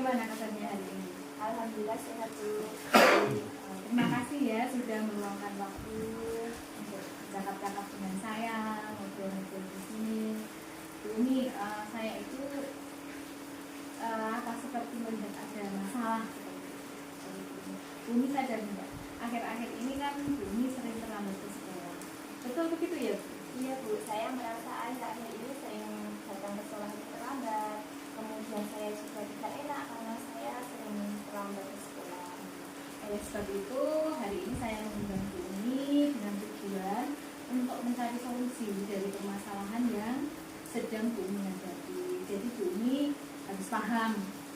gimana kabarnya hari ini? Alhamdulillah sehat Bu. Terima kasih ya sudah meluangkan waktu untuk bercakap-cakap dengan saya, ngobrol-ngobrol di sini. Ini saya itu seperti melihat ada masalah seperti itu. Bumi sadar tidak? Akhir-akhir ini kan Bumi sering terlambat ke sekolah. Betul begitu ya Bu? Iya Bu, saya merasa akhir-akhir ini sering datang ke sekolah itu terlambat. Kemudian saya juga tidak enak karena saya sering terlambat ke sekolah. Oleh sebab itu hari ini saya mengundang Bumi dengan tujuan untuk mencari solusi dari permasalahan yang sedang Bumi hadapi. Jadi Bumi harus paham,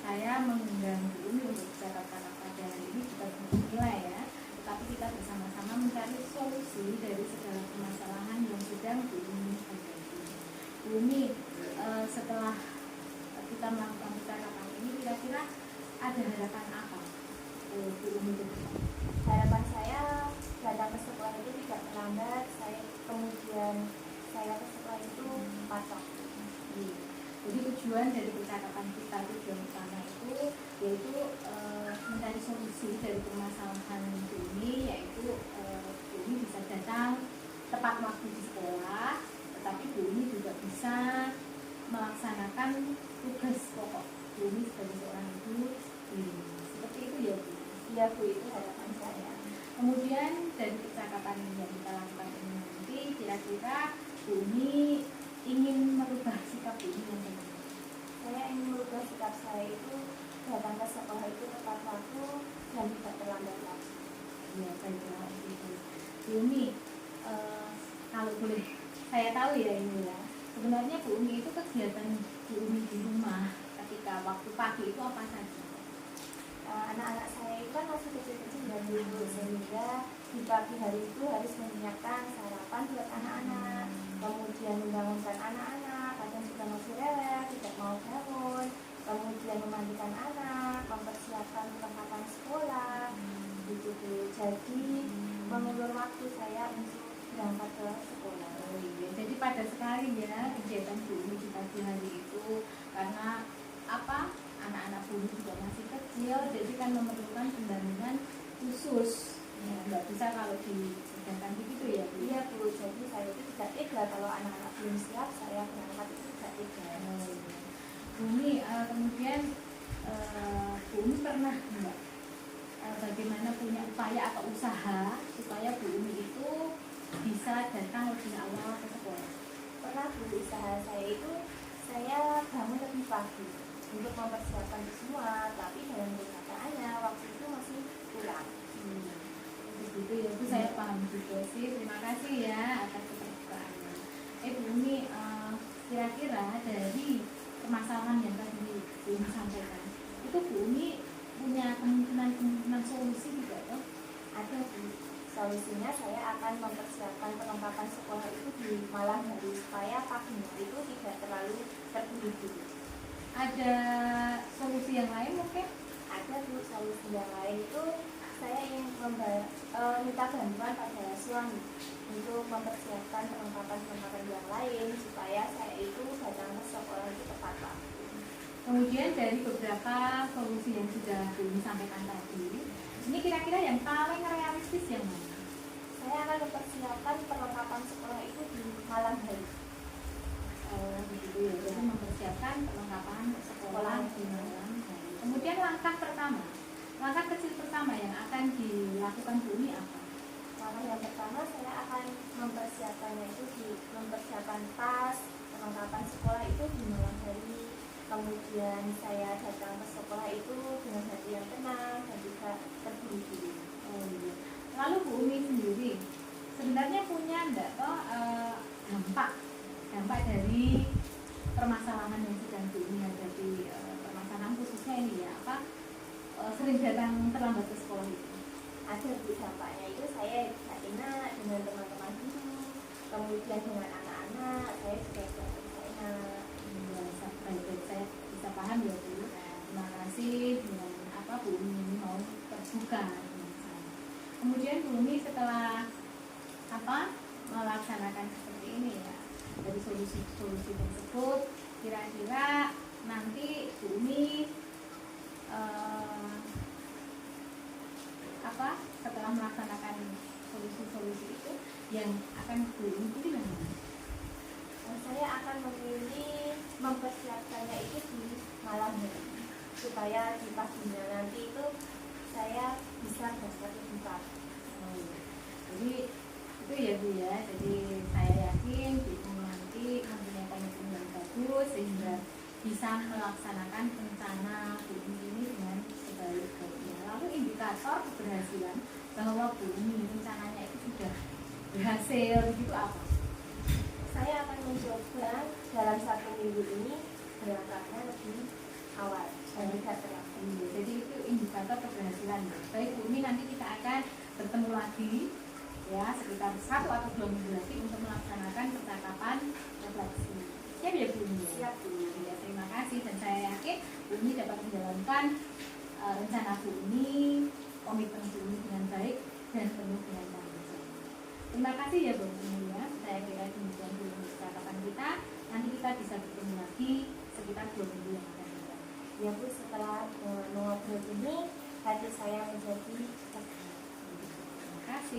saya mengundang Bumi untuk cakap-cakap pada hari ini bukan untuk nilai ya, tetapi kita bersama-sama mencari solusi dari segala permasalahan yang sedang Bumi hadapi. Bumi, setelah kita melakukan percakapan ini, kira-kira ada harapan apa Bumi ke depan? Harapan saya datang ke sekolah itu tidak terlambat. Kemudian saya ke sekolah itu tepat waktu. Jadi tujuan dari percakapan kita, tujuan utama itu yaitu mencari solusi dari permasalahan Bumi, yaitu Bumi bisa datang tepat waktu di sekolah, tetapi Bumi juga bisa melaksanakan tugas pokok Bumi sebagai seorang ibu. Seperti itu ya Bu? Iya Bu, itu harapan saya. Kemudian dari percakapan yang kita lakukan ini nanti, kira-kira Bumi ingin merubah sikap Bumi yang bagaimana? Saya ingin merubah sikap saya itu datang ke sekolah itu tepat waktu dan tidak terlambat lagi. Ya, baiklah itu. Bumi, kalau boleh saya tahu ya ini ya, sebenarnya Bumi itu kegiatan Bumi di rumah ketika waktu pagi itu apa saja? Anak-anak saya itu kan masih kecil-kecil dan dulu, sehingga di pagi hari itu harus menyiapkan sarapan buat anak-anak, kemudian membangunkan anak-anak, kadang juga masih rewel, tidak mau bangun, kemudian memandikan anak, mempersiapkan perlengkapan sekolah, gitu Bu. Jadi mengulur waktu saya untuk berangkat ke sekolah. Oh iya, jadi padat sekali ya kegiatan Bumi di pagi hari itu, karena apa? Anak-anak Bumi juga masih kecil, jadi kan memerlukan pendampingan khusus. Ya, nggak bisa kalau dikerjakan begitu ya Bu? Iya Bu, jadi saya itu tidak tega kalau anak-anak belum siap, saya berangkat itu tidak tega. Bumi, kemudian Bumi pernah enggak bagaimana punya upaya atau usaha supaya Bumi itu bisa datang lebih awal ke sekolah? Pernah Bu, usaha saya itu saya bangun lebih pagi untuk mempersiapkan itu semua, tapi dalam kenyataannya waktu itu masih kurang. Begitu ya Bu, saya paham juga sih. Terima kasih ya atas keterbukaannya. Bumi, kira-kira dari permasalahan yang tadi Bumi sampaikan, itu Bumi punya kemungkinan solusi tidak toh? Ada Bu, solusinya saya akan mempersiapkan perlengkapan sekolah itu di malam hari supaya paginya itu tidak terlalu terburu-buru. Ada solusi yang lain mungkin? Ada Bu, solusi yang lain itu saya ingin minta bantuan pada suami untuk mempersiapkan perlengkapan yang lain supaya saya itu datang ke sekolah itu tepat waktu. Kemudian dari beberapa solusi yang sudah Bumi sampaikan tadi, ini kira-kira yang paling realistis yang mana? Saya akan mempersiapkan perlengkapan sekolah itu di malam hari. Begitu ya, jadi mempersiapkan perlengkapan sekolah di malam hari. Kemudian langkah kecil pertama yang akan dilakukan Bumi apa? Langkah yang pertama saya akan mempersiapkan tas, perlengkapan sekolah itu di malam hari. Kemudian saya datang ke sekolah itu dengan hati yang tenang dan juga terburu-buru. Oh iya. Lalu Bumi sendiri sebenarnya punya enggak toh dampak dari permasalahan yang sedang Bumi hadapi, permasalahan khususnya ini ya apa, sering datang terlambat ke sekolah itu? Ada Bu, dampaknya itu saya tidak enak dengan teman-teman guru, kemudian dengan anak-anak saya juga tidak enak. Baik, saya bisa paham ya Bu. Terima kasih dengan apa Bumi ini mau terbuka dengan saya. Kemudian Bumi setelah melaksanakan seperti ini ya, dari solusi-solusi tersebut, kira-kira nanti Bumi setelah melaksanakan solusi-solusi itu yang akan Bu Umi pilih mana? Saya akan memilih mempersiapkannya itu di malam hari supaya di paginya nanti itu saya bisa berangkat lebih pagi. Jadi itu ya Bu ya, jadi saya yakin Bu Umi nanti mempunyai komitmen yang bagus sehingga bisa melaksanakan rencana Bu Umi ini dengan sebaik-baiknya. Lalu indikator keberhasilan bahwa Bu Umi rencananya itu sudah berhasil begitu apa? Saya akan mencoba dalam 1 minggu ini berangkatnya lebih awal dan tidak terlambat. Jadi itu indikator keberhasilan. Baik Bu Umi, nanti kita akan bertemu lagi ya sekitar 1 atau 2 minggu lagi untuk melaksanakan percakapan refleksi. Siap ya Bu Umi? Siap Bu. Ya, terima kasih dan saya yakin Bu Umi dapat menjalankan rencana Bu Umi, komitmen Bu Umi dengan baik dan penuh dengan tanggung jawab. Terima kasih ya Bu Umi ya. Saya kira demikian dulu percakapan kita. Nanti kita bisa bertemu lagi sekitar 2 minggu yang akan datang. Ya Bu, setelah mengobrol ini hati saya menjadi Terima kasih.